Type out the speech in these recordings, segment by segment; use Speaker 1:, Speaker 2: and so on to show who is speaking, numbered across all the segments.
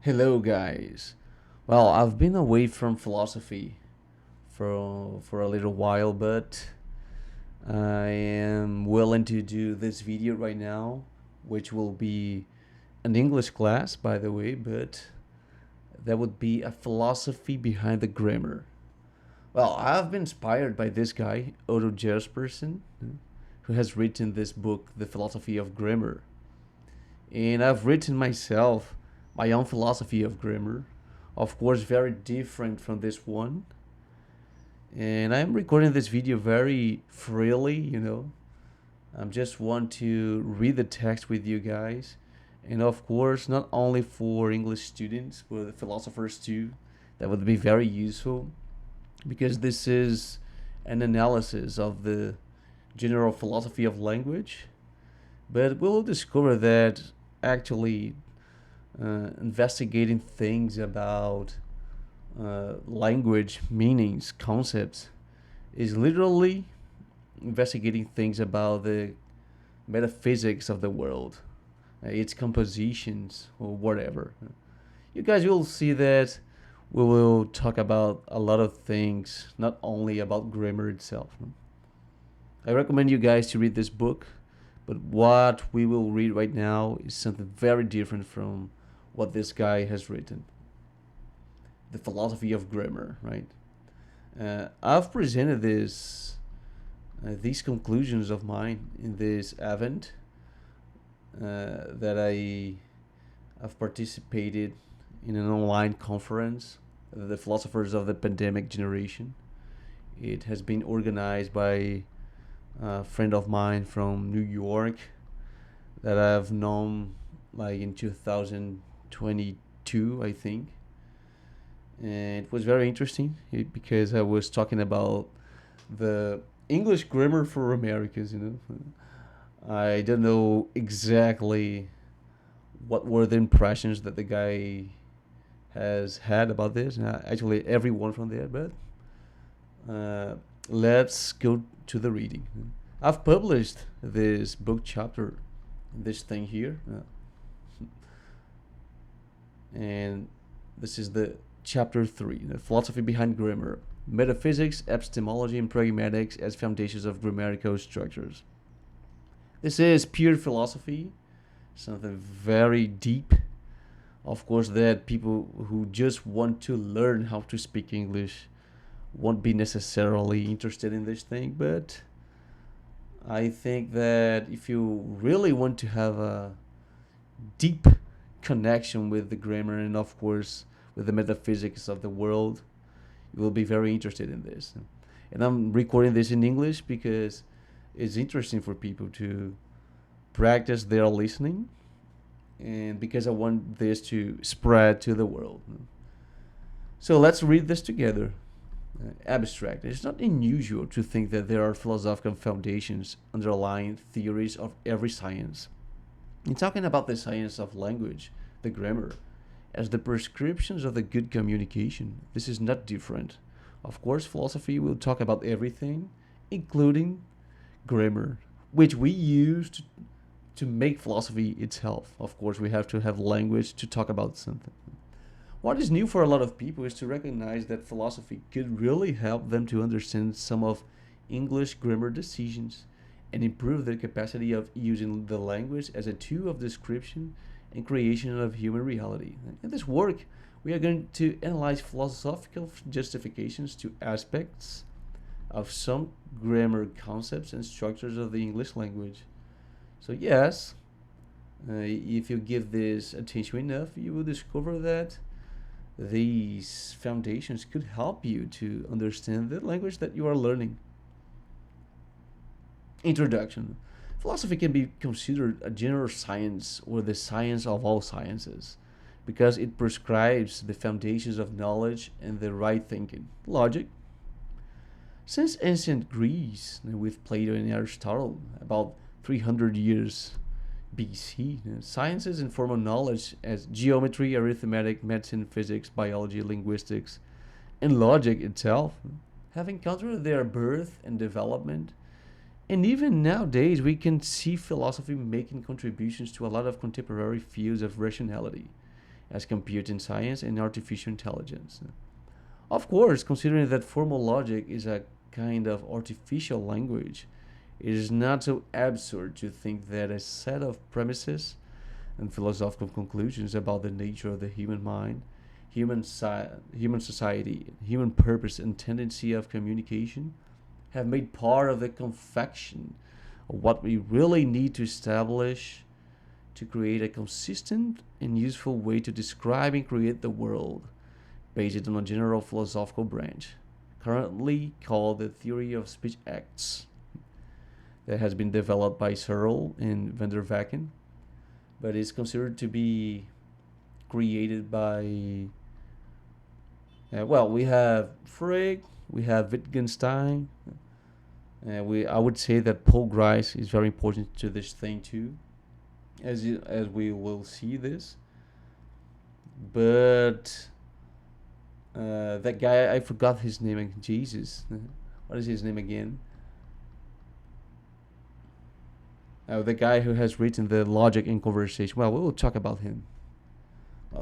Speaker 1: Hello, guys. Well, I've been away from philosophy for a little while, but I am willing to do this video right now, which will be an English class, by the way, but that would be a philosophy behind the grammar. Well, I've been inspired by this guy, Otto Jespersen, who has written this book, The Philosophy of Grammar. And I've written myself my own philosophy of grammar, of course, very different from this one. And I'm recording this video very freely. I just want to read the text with you guys. And of course, not only for English students, but the philosophers too. That would be very useful because this is an analysis of the general philosophy of language. But we'll discover that actually investigating things about language, meanings, concepts is literally investigating things about the metaphysics of the world, its compositions, or whatever. You guys will see that we will talk about a lot of things, not only about grammar itself. I recommend you guys to read this book, but what we will read right now is something very different from what this guy has written. The philosophy of grammar, right? I've presented these conclusions of mine in this event that I have participated in an online conference, the philosophers of the pandemic generation. It has been organized by a friend of mine from New York that I've known like in 2022, I think. And it was very interesting because I was talking about the English grammar for Americans. I don't know exactly what were the impressions that the guy has had about this. Actually, everyone from there, but let's go to the reading. I've published this book chapter, this thing here, and this is the chapter 3, the philosophy behind grammar, metaphysics, epistemology, and pragmatics as foundations of grammatical structures. This is pure philosophy, something very deep. Of course, that people who just want to learn how to speak English won't be necessarily interested in this thing, but I think that if you really want to have a deep connection with the grammar and, of course, with the metaphysics of the world, you will be very interested in this. And I'm recording this in English because it's interesting for people to practice their listening and because I want this to spread to the world. So let's read this together. Abstract. It's not unusual to think that there are philosophical foundations underlying theories of every science. In talking about the science of language, the grammar, as the prescriptions of the good communication, this is not different. Of course, philosophy will talk about everything, including grammar, which we use to make philosophy itself. Of course, we have to have language to talk about something. What is new for a lot of people is to recognize that philosophy could really help them to understand some of English grammar decisions and improve their capacity of using the language as a tool of description and creation of human reality. In this work, we are going to analyze philosophical justifications to aspects of some grammar concepts and structures of the English language. So yes, if you give this attention enough, you will discover that these foundations could help you to understand the language that you are learning. Introduction. Philosophy can be considered a general science or the science of all sciences because it prescribes the foundations of knowledge and the right thinking. Logic. Since ancient Greece, with Plato and Aristotle, about 300 years BC, sciences and formal knowledge as geometry, arithmetic, medicine, physics, biology, linguistics, and logic itself have encountered their birth and development. And even nowadays, we can see philosophy making contributions to a lot of contemporary fields of rationality as computing science and artificial intelligence. Of course, considering that formal logic is a kind of artificial language, it is not so absurd to think that a set of premises and philosophical conclusions about the nature of the human mind, human society, human purpose, and tendency of communication have made part of the confection of what we really need to establish to create a consistent and useful way to describe and create the world, based on a general philosophical branch, currently called the theory of speech acts, that has been developed by Searle and van der Wacken, but is considered to be created by, we have Frege, we have Wittgenstein. I would say that Paul Grice is very important to this thing too, as we will see this. But that guy, I forgot his name. Jesus, what is his name again? The guy who has written the Logic in Conversation. Well, we will talk about him.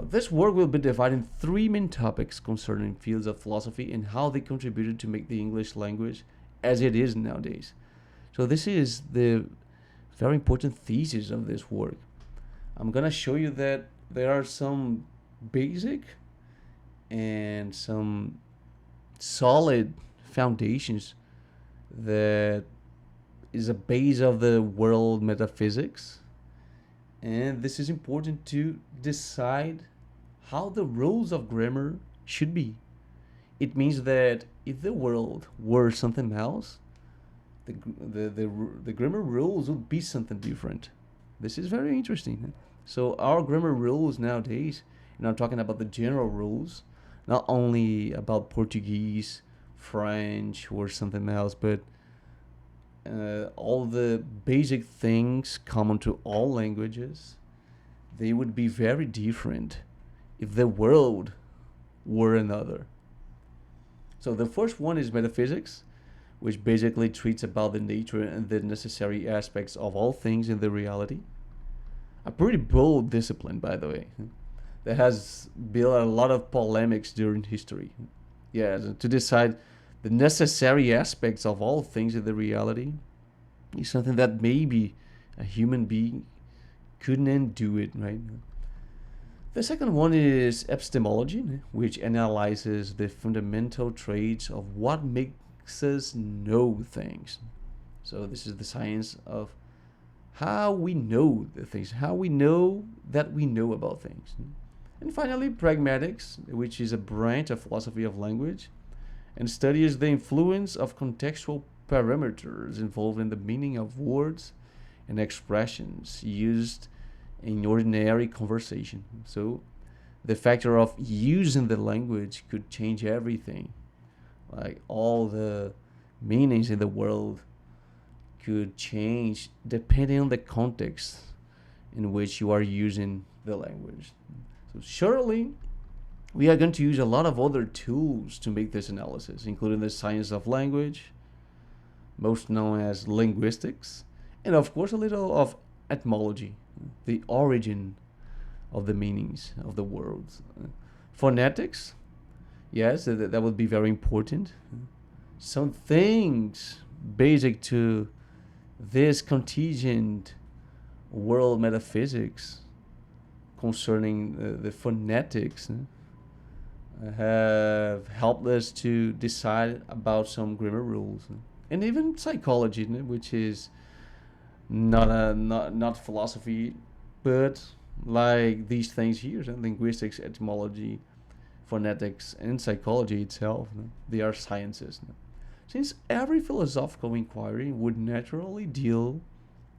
Speaker 1: This work will be divided in three main topics concerning fields of philosophy and how they contributed to make the English language as it is nowadays. So this is the very important thesis of this work. I'm gonna show you that there are some basic and some solid foundations that is a base of the world metaphysics, and this is important to decide how the rules of grammar should be. It means that if the world were something else, the grammar rules would be something different. This is very interesting. So our grammar rules nowadays, and I'm talking about the general rules, not only about Portuguese, French, or something else, but all the basic things common to all languages, they would be very different if the world were another. So the first one is metaphysics, which basically treats about the nature and the necessary aspects of all things in the reality. A pretty bold discipline, by the way, that has built a lot of polemics during history. Yeah, to decide the necessary aspects of all things in the reality is something that maybe a human being couldn't do it, right? The second one is epistemology, which analyzes the fundamental traits of what makes us know things. So this is the science of how we know the things, how we know that we know about things. And finally, pragmatics, which is a branch of philosophy of language and studies the influence of contextual parameters involved in the meaning of words and expressions used in ordinary conversation. So the factor of using the language could change everything. Like all the meanings in the world could change depending on the context in which you are using the language. So surely we are going to use a lot of other tools to make this analysis, including the science of language, most known as linguistics, and of course a little of etymology, the origin of the meanings of the words. Phonetics, yes, that would be very important. Some things basic to this contingent world metaphysics concerning the phonetics have helped us to decide about some grammar rules. And even psychology, which is not philosophy, but like these things here, linguistics, etymology, phonetics, and psychology itself, they are sciences. Since every philosophical inquiry would naturally deal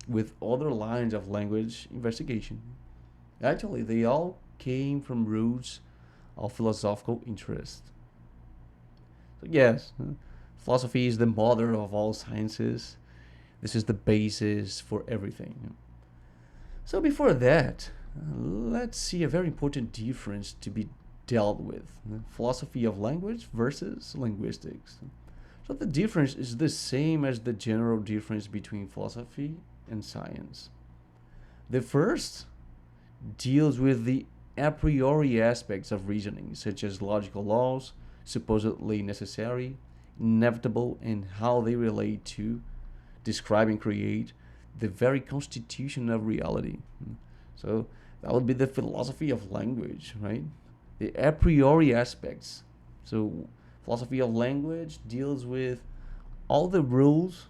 Speaker 1: with other lines of language investigation. Actually, they all came from roots of philosophical interest. So yes, philosophy is the mother of all sciences. This is the basis for everything. So before that, let's see a very important difference to be dealt with. Philosophy of language versus linguistics. So the difference is the same as the general difference between philosophy and science. The first deals with the a priori aspects of reasoning, such as logical laws, supposedly necessary, inevitable, and how they relate to, describe, and create the very constitution of reality. So that would be the philosophy of language, right? The a priori aspects. So philosophy of language deals with all the rules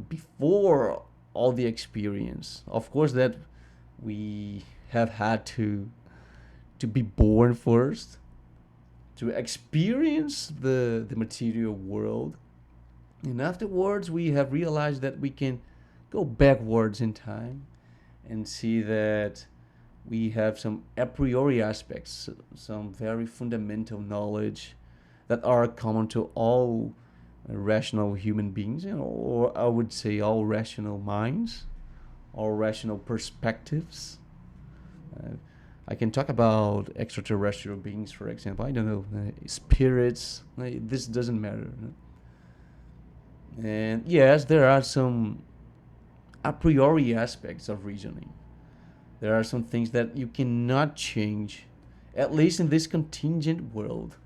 Speaker 1: before all the experience. Of course, that we have had to be born first, to experience the material world, and afterwards we have realized that we can go backwards in time and see that we have some a priori aspects, some very fundamental knowledge that are common to all rational human beings, or I would say all rational minds, all rational perspectives. Uh, I can talk about extraterrestrial beings, for example. I don't know, spirits. This doesn't matter. And yes, there are some a priori aspects of reasoning. There are some things that you cannot change, at least in this contingent world.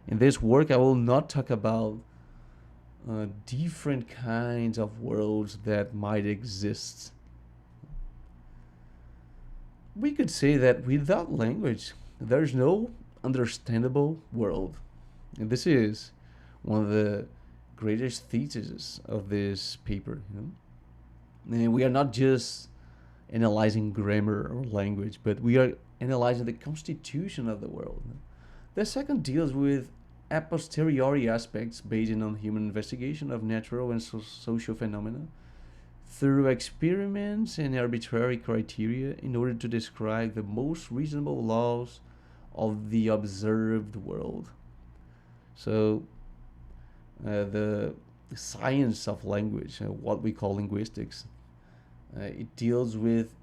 Speaker 1: In this work, I will not talk about different kinds of worlds that might exist. We could say that without language, there's no understandable world. And this is one of the greatest theses of this paper. And we are not just analyzing grammar or language, but we are analyzing the constitution of the world. The second deals with a posteriori aspects based on human investigation of natural and social phenomena through experiments and arbitrary criteria in order to describe the most reasonable laws of the observed world. So, the science of language, what we call linguistics, it deals with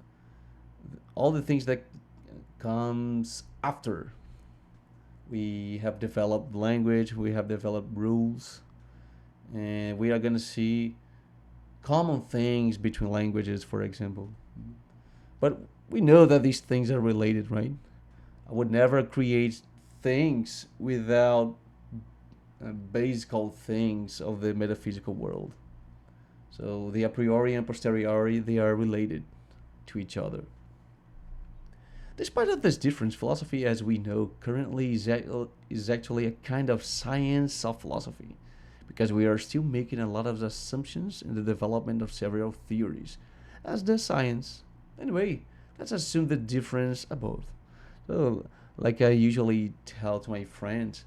Speaker 1: all the things that comes after we have developed language, we have developed rules, and we are going to see common things between languages, for example. But we know that these things are related, right? I would never create things without basic things of the metaphysical world. So the a priori and posteriori, they are related to each other. Despite of this difference, philosophy as we know currently is actually a kind of science of philosophy, because we are still making a lot of assumptions in the development of several theories, as does science. Anyway, let's assume the difference above. So, like I usually tell to my friends,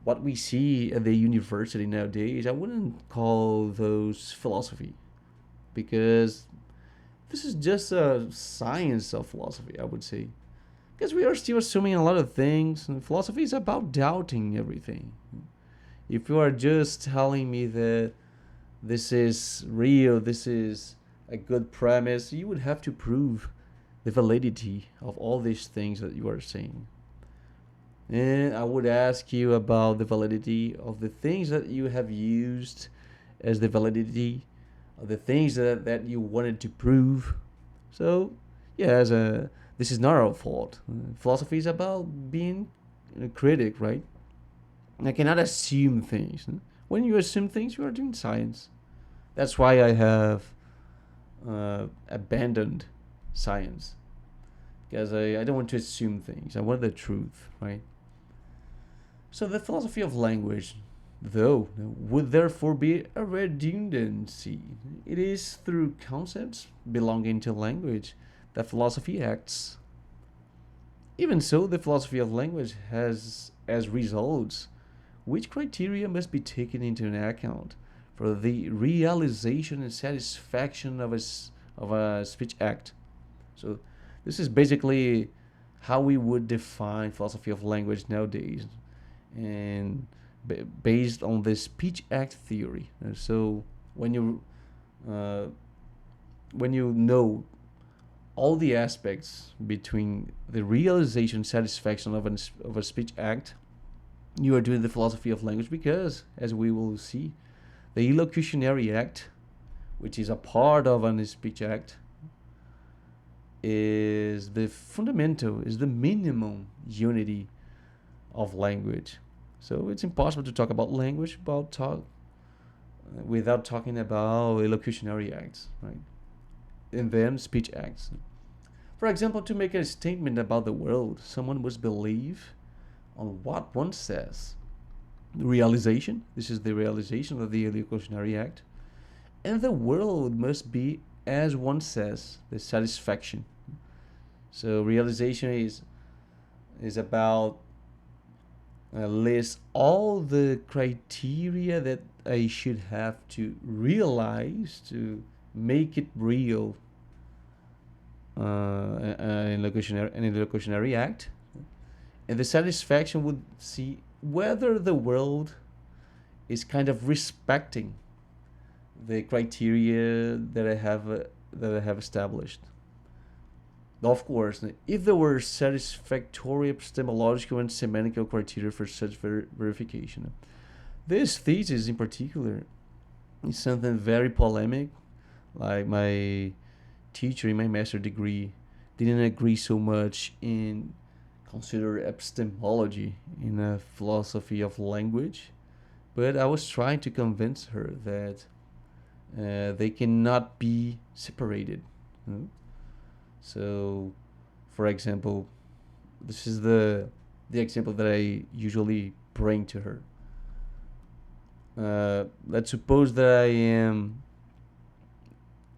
Speaker 1: what we see at the university nowadays, I wouldn't call those philosophy, because this is just a science of philosophy, I would say. Because we are still assuming a lot of things, and philosophy is about doubting everything. If you are just telling me that this is real, this is a good premise, you would have to prove the validity of all these things that you are saying. And I would ask you about the validity of the things that you have used as the validity of the things that you wanted to prove. So, yeah, this is not our fault. Philosophy is about being a critic, right? I cannot assume things. When you assume things, you are doing science. That's why I have abandoned science. Because I don't want to assume things. I want the truth, right? So the philosophy of language, though, would therefore be a redundancy. It is through concepts belonging to language that philosophy acts. Even so, the philosophy of language has as results which criteria must be taken into account for the realization and satisfaction of a speech act. So this is basically how we would define philosophy of language nowadays, and based on the speech act theory. So when you know all the aspects between the realization and satisfaction of a speech act, you are doing the philosophy of language, because, as we will see, the illocutionary act, which is a part of a speech act, is the fundamental, is the minimum unity of language. So it's impossible to talk about language without talking about elocutionary acts, right? And then speech acts. For example, to make a statement about the world, someone must believe on what one says. Realization, this is the realization of the elocutionary act. And the world must be as one says, the satisfaction. So realization is about list all the criteria that I should have to realize to make it real, an elocutionary act. And the satisfaction would see whether the world is kind of respecting the criteria that I have established. Of course, if there were satisfactory epistemological and semantical criteria for such verification. This thesis in particular is something very polemic. Like my teacher in my master degree didn't agree so much in consider epistemology in a philosophy of language, but I was trying to convince her that they cannot be separated. You know? So, for example, this is the example that I usually bring to her. Let's suppose that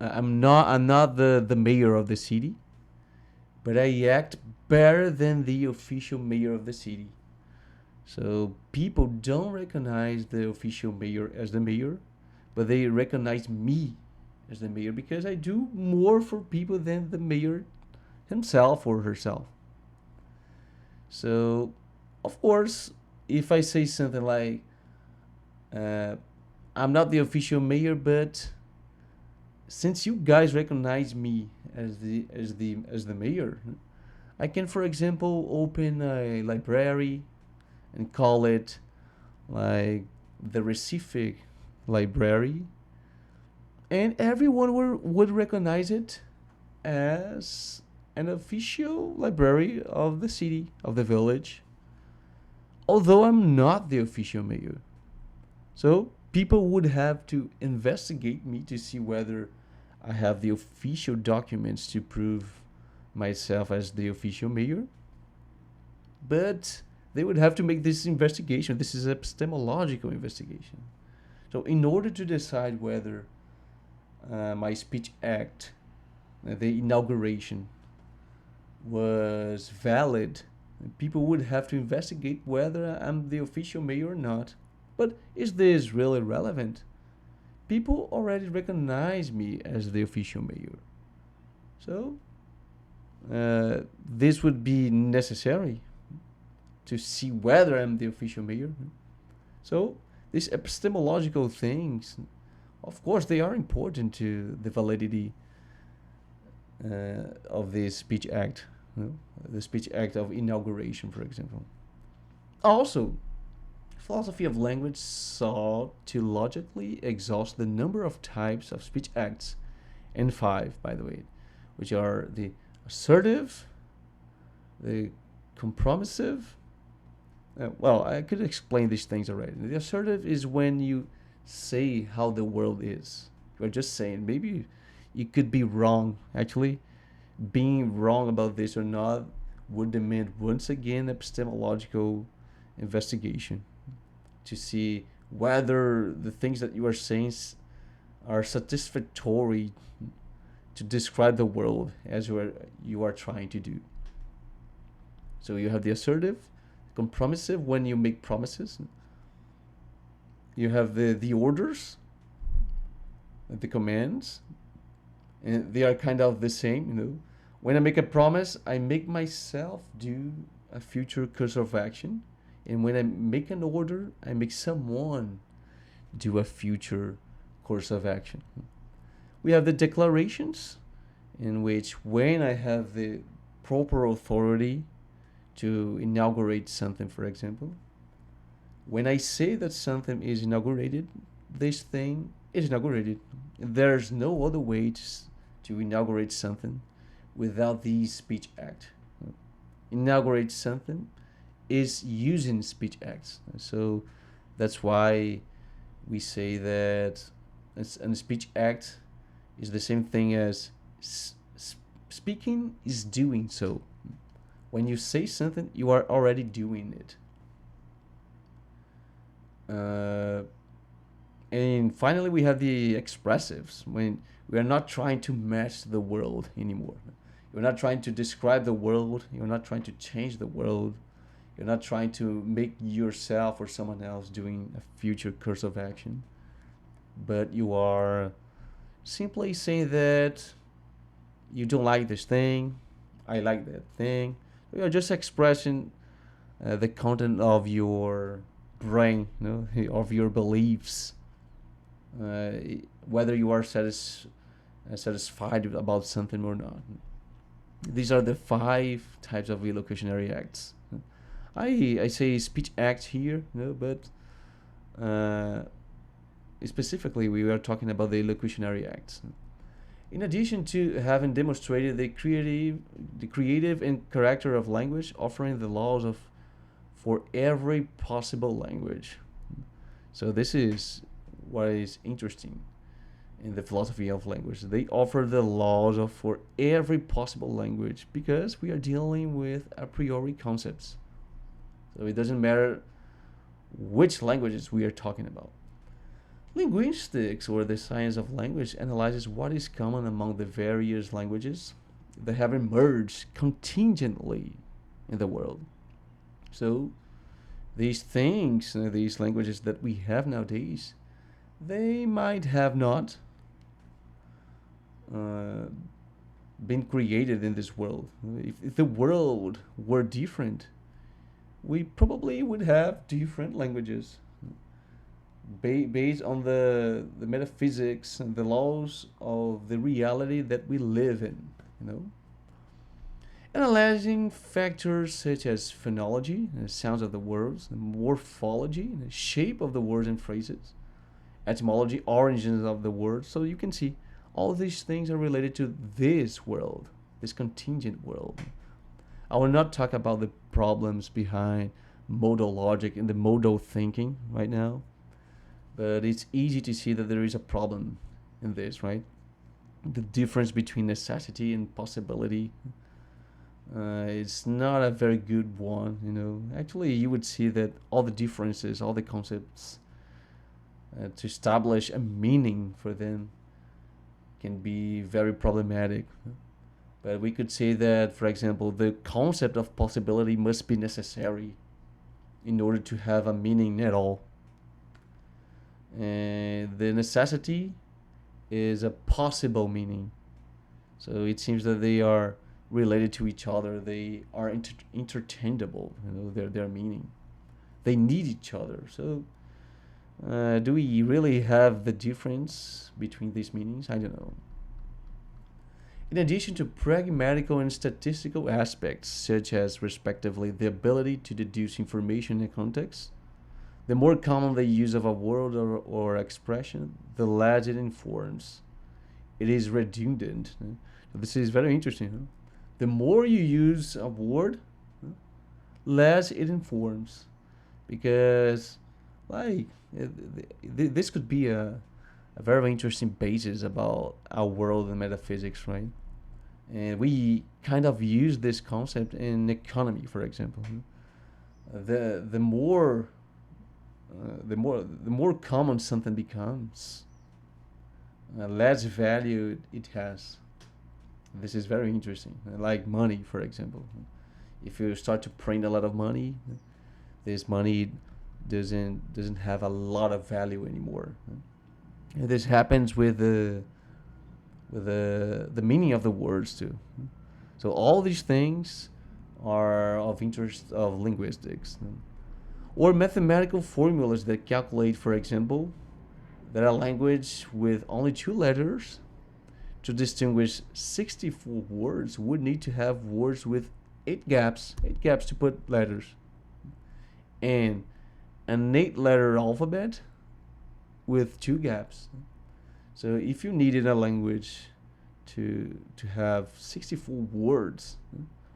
Speaker 1: I'm not the mayor of the city, but I act better than the official mayor of the city. So people don't recognize the official mayor as the mayor, but they recognize me as the mayor because I do more for people than the mayor himself or herself. So, of course, if I say something like, uh, "I'm not the official mayor, but since you guys recognize me as the mayor, I can, for example, open a library and call it like the Recife Library, and everyone would recognize it as an official library of the city, of the village, although I'm not the official mayor. So people would have to investigate me to see whether I have the official documents to prove myself as the official mayor. But they would have to make this investigation. This is epistemological investigation. So in order to decide whether my speech act, the inauguration, was valid, people would have to investigate whether I'm the official mayor or not. But is this really relevant? People already recognize me as the official mayor. So this would be necessary to see whether I'm the official mayor. So these epistemological things, of course, they are important to the validity of the speech act, the speech act of inauguration, for example. Also, philosophy of language sought to logically exhaust the number of types of speech acts, and five, by the way, which are the assertive, the compromissive. Well, I could explain these things already. The assertive is when you say how the world is. You're just saying, maybe you could be wrong. Actually, being wrong about this or not would demand once again epistemological investigation to see whether the things that you are saying are satisfactory to describe the world as you are trying to do. So you have the assertive, compromissive when you make promises. You have the orders, the commands, and they are kind of the same. When I make a promise, I make myself do a future course of action, and when I make an order, I make someone do a future course of action. We have the declarations, in which when I have the proper authority to inaugurate something, for example, when I say that something is inaugurated, this thing is inaugurated. There's no other way to inaugurate something without the speech act. Inaugurate something is using speech acts. So that's why we say that a speech act is the same thing as speaking is doing so. When you say something, you are already doing it. And finally, we have the expressives, when we are not trying to match the world anymore. You're not trying to describe the world. You're not trying to change the world. You're not trying to make yourself or someone else doing a future course of action. But you are simply saying that you don't like this thing, I like that thing. You're just expressing the content of your brain, of your beliefs, uh, whether you are satisfied about something or not. These are the five types of elocutionary acts. I say speech act here, but uh, specifically we are talking about the elocutionary acts. In addition to having demonstrated the creative and character of language, offering the laws of for every possible language. So this is what is interesting in the philosophy of language. They offer the laws of for every possible language because we are dealing with a priori concepts. So it doesn't matter which languages we are talking about. Linguistics, or the science of language, analyzes what is common among the various languages that have emerged contingently in the world. So these things, these languages that we have nowadays, they might have not uh, been created in this world. If the world were different, we probably would have different languages based on the metaphysics and the laws of the reality that we live in, you know. Analyzing factors such as phonology, the sounds of the words, the morphology, the shape of the words and phrases, etymology, origins of the words. So you can see all these things are related to this world, this contingent world. I will not talk about the problems behind modal logic and the modal thinking right now, but it's easy to see that there is a problem in this, right? The difference between necessity and possibility. It's not a very good one, you know. Actually, you would see that all the differences, all the concepts, to establish a meaning for them can be very problematic. But we could say that, for example, the concept of possibility must be necessary in order to have a meaning at all. And the necessity is a possible meaning. So it seems that they are related to each other. They are interchangeable. Their meaning. They need each other. So do we really have the difference between these meanings? I don't know. In addition to pragmatical and statistical aspects, such as respectively the ability to deduce information in context, the more common the use of a word or expression, the less it informs. It is redundant. This is very interesting. The more you use a word, less it informs. Because, like, this could be a very interesting basis about our world and metaphysics, right? And we kind of use this concept in economy, for example. The more the more common something becomes, less value it has. This is very interesting. Like money, for example. If you start to print a lot of money, this money doesn't have a lot of value anymore. And this happens with the meaning of the words too. So all these things are of interest of linguistics. Or mathematical formulas that calculate, for example, that a language with only two letters to distinguish 64 words would need to have words with eight gaps to put letters, and an 8-letter alphabet with two gaps. So if you needed a language to have 64 words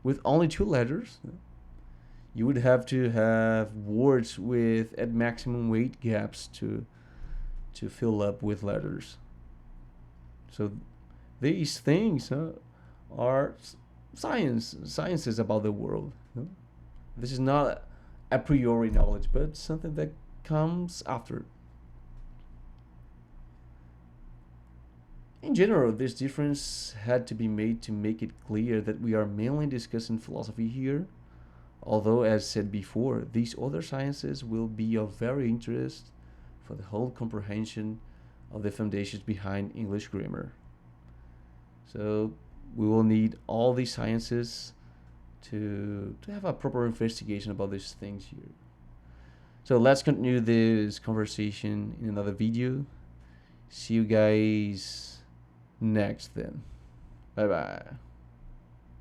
Speaker 1: with only 2 letters. You would have to have words with at maximum weight gaps to fill up with letters. So these things are sciences about the world. This is not a priori knowledge, but something that comes after. In general, this difference had to be made to make it clear that we are mainly discussing philosophy here, although, as said before, these other sciences will be of very interest for the whole comprehension of the foundations behind English grammar. So we will need all these sciences to have a proper investigation about these things here. So let's continue this conversation in another video. See you guys next then. Bye bye.